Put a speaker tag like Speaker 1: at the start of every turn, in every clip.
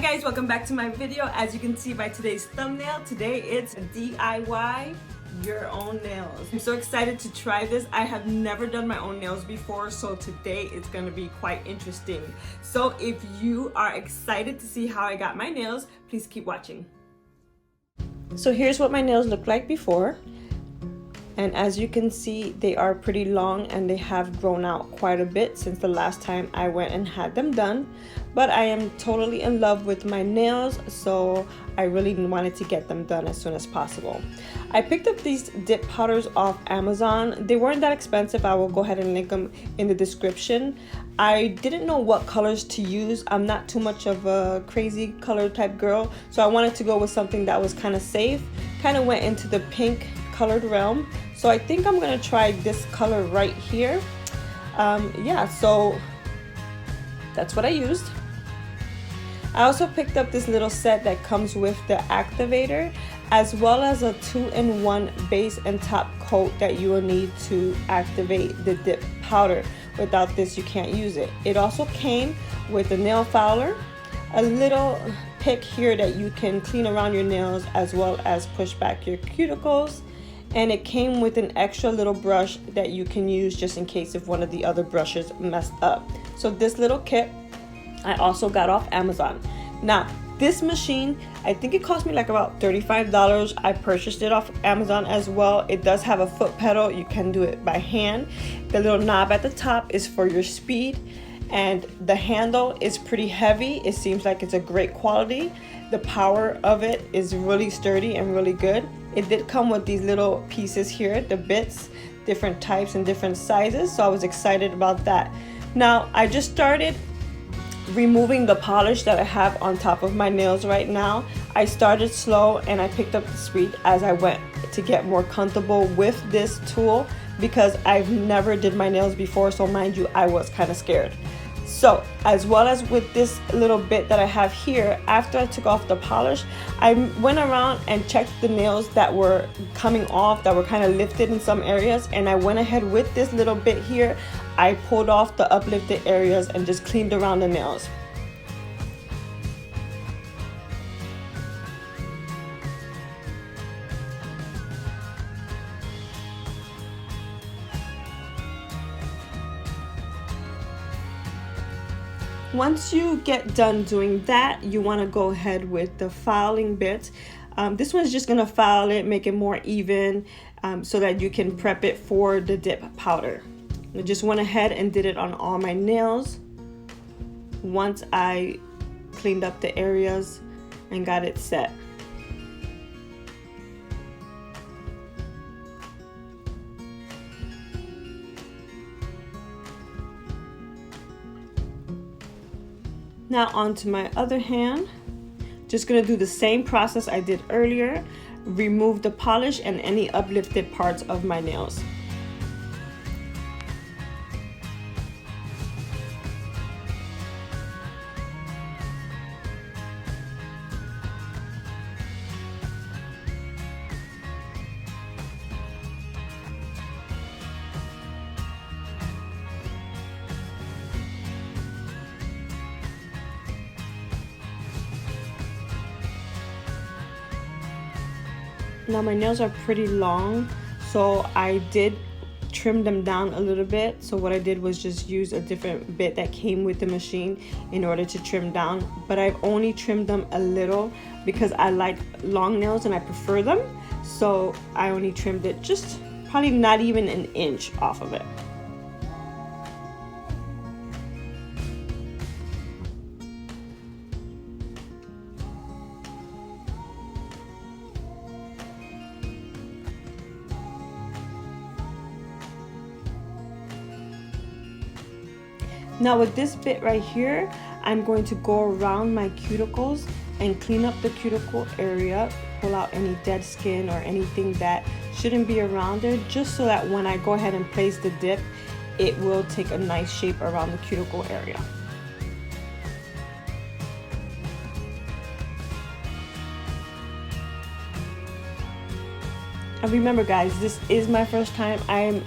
Speaker 1: guys, welcome back to my video. As you can see by today's thumbnail, today it's DIY your own nails. I'm so excited to try this. I have never done my own nails before, so today it's going to be quite interesting. So if you are excited to see how I got my nails, please keep watching. So here's what my nails looked like before. And as you can see, they are pretty long and they have grown out quite a bit since the last time I went and had them done. But I am totally in love with my nails, so I really wanted to get them done as soon as possible. I picked up these dip powders off Amazon. They weren't that expensive. I will go ahead and link them in the description. I didn't know what colors to use. I'm not too much of a crazy color type girl, so I wanted to go with something that was kind of safe. Kind of went into the pink colored realm, so I think I'm gonna try this color right here. Yeah, so that's what I used. I also picked up this little set that comes with the activator, as well as a 2-in-1 base and top coat that you will need to activate the dip powder. Without this, you can't use it. It also came with a nail filer, a little pick here that you can clean around your nails as well as push back your cuticles. And it came with an extra little brush that you can use just in case if one of the other brushes messed up. So this little kit I also got off Amazon. Now this machine, I think it cost me like about $35. I purchased it off Amazon as well. It does have a foot pedal. You can do it by hand. The little knob at the top is for your speed, and the handle is pretty heavy. It seems like it's a great quality. The power of it is really sturdy and really good. It did come with these little pieces here, the bits, different types and different sizes, so I was excited about that. Now I just started removing the polish that I have on top of my nails right now. I started slow and I picked up the speed as I went to get more comfortable with this tool, because I've never did my nails before, so mind you, I was kind of scared. So as well as with this little bit that I have here, after I took off the polish, I went around and checked the nails that were coming off, that were kind of lifted in some areas, and I went ahead with this little bit here. I pulled off the uplifted areas and just cleaned around the nails. Once you get done doing that, you want to go ahead with the filing bit. This one's just going to file it, make it more even, so that you can prep it for the dip powder. I just went ahead and did it on all my nails once I cleaned up the areas and got it set. Now onto my other hand. Just gonna do the same process I did earlier. Remove the polish and any uplifted parts of my nails. Now my nails are pretty long, so I did trim them down a little bit. So what I did was just use a different bit that came with the machine in order to trim down, but I've only trimmed them a little because I like long nails and I prefer them, so I only trimmed it just probably not even an inch off of it. Now with this bit right here, I'm going to go around my cuticles and clean up the cuticle area, pull out any dead skin or anything that shouldn't be around there, just so that when I go ahead and place the dip, it will take a nice shape around the cuticle area. And remember guys, this is my first time. I am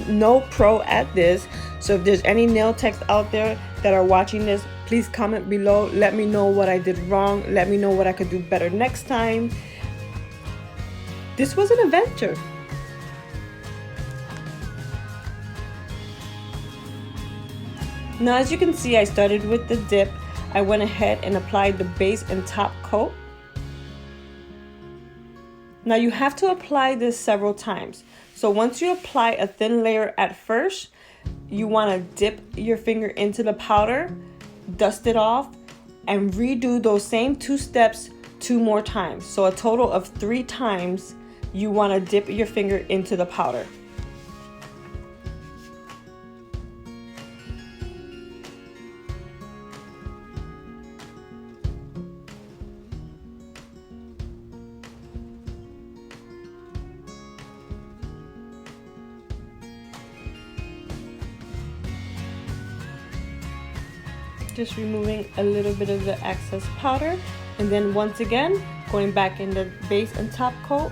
Speaker 1: no pro at this, so if there's any nail techs out there that are watching this, Please comment below. Let me know what I did wrong. Let me know what I could do better next time. This was an adventure. Now, as you can see, I started with the dip. I went ahead and applied the base and top coat. Now you have to apply this several times. So once you apply a thin layer at first, you want to dip your finger into the powder, dust it off, and redo those same 2 steps 2 more times. So a total of 3 times you want to dip your finger into the powder. Just removing a little bit of the excess powder, and then once again going back in the base and top coat,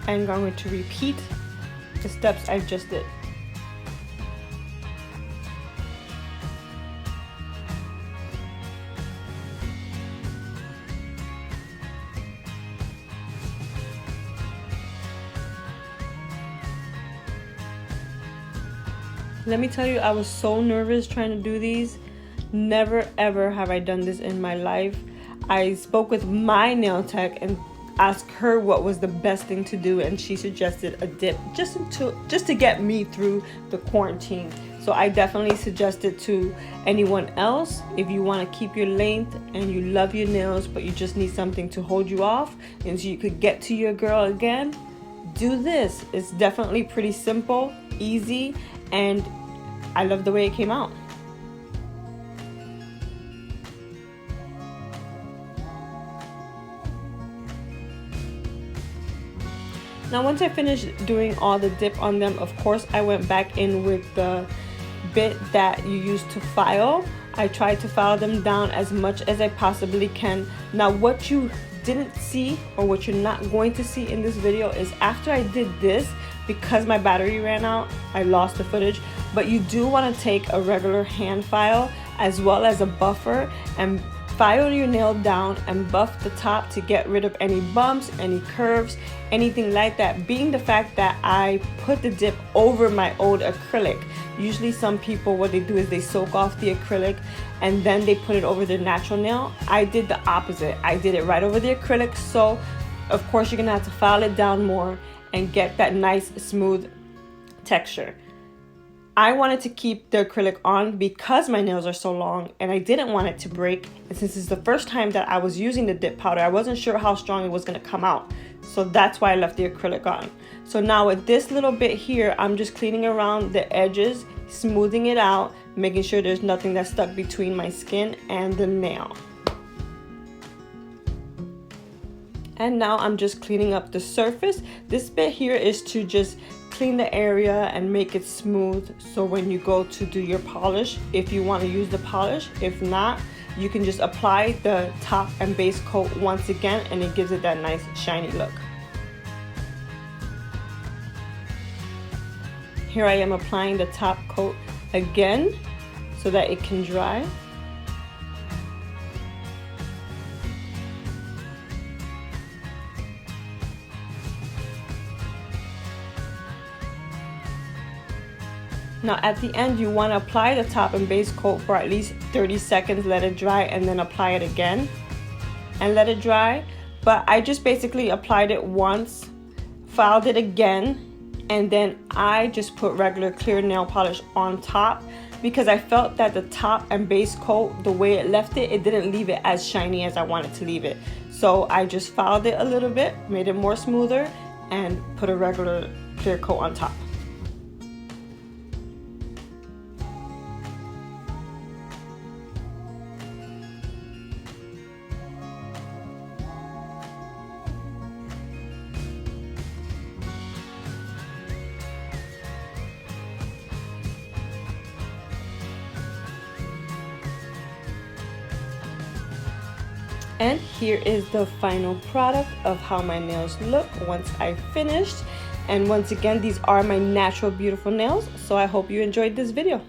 Speaker 1: and I'm going to repeat the steps I just did. Let me tell you, I was so nervous trying to do these. Never ever have I done this in my life. I spoke with my nail tech and asked her what was the best thing to do, and she suggested a dip just to get me through the quarantine. So I definitely suggest it to anyone else. If you want to keep your length and you love your nails but you just need something to hold you off and so you could get to your girl again, do this. It's definitely pretty simple, easy, and I love the way it came out. Now once I finished doing all the dip on them, of course I went back in with the bit that you use to file. I tried to file them down as much as I possibly can. Now what you didn't see, or what you're not going to see in this video, is after I did this, because my battery ran out, I lost the footage, but you do want to take a regular hand file as well as a buffer and file your nail down and buff the top to get rid of any bumps, any curves, anything like that. Being the fact that I put the dip over my old acrylic. Usually some people, what they do is they soak off the acrylic and then they put it over their natural nail. I did the opposite. I did it right over the acrylic, so of course you're gonna have to file it down more and get that nice smooth texture. I wanted to keep the acrylic on because my nails are so long and I didn't want it to break. And since it's the first time that I was using the dip powder, I wasn't sure how strong it was going to come out. So that's why I left the acrylic on. So now with this little bit here, I'm just cleaning around the edges, smoothing it out, making sure there's nothing that's stuck between my skin and the nail. And now I'm just cleaning up the surface. This bit here is to just clean the area and make it smooth, so when you go to do your polish, if you want to use the polish, if not, you can just apply the top and base coat once again and it gives it that nice shiny look. Here I am applying the top coat again so that it can dry. Now at the end, you want to apply the top and base coat for at least 30 seconds, let it dry, and then apply it again and let it dry. But I just basically applied it once, filed it again, and then I just put regular clear nail polish on top because I felt that the top and base coat, the way it left it, it didn't leave it as shiny as I wanted to leave it. So I just filed it a little bit, made it more smoother, and put a regular clear coat on top. And here is the final product of how my nails look once I finished. And once again, these are my natural beautiful nails. So I hope you enjoyed this video.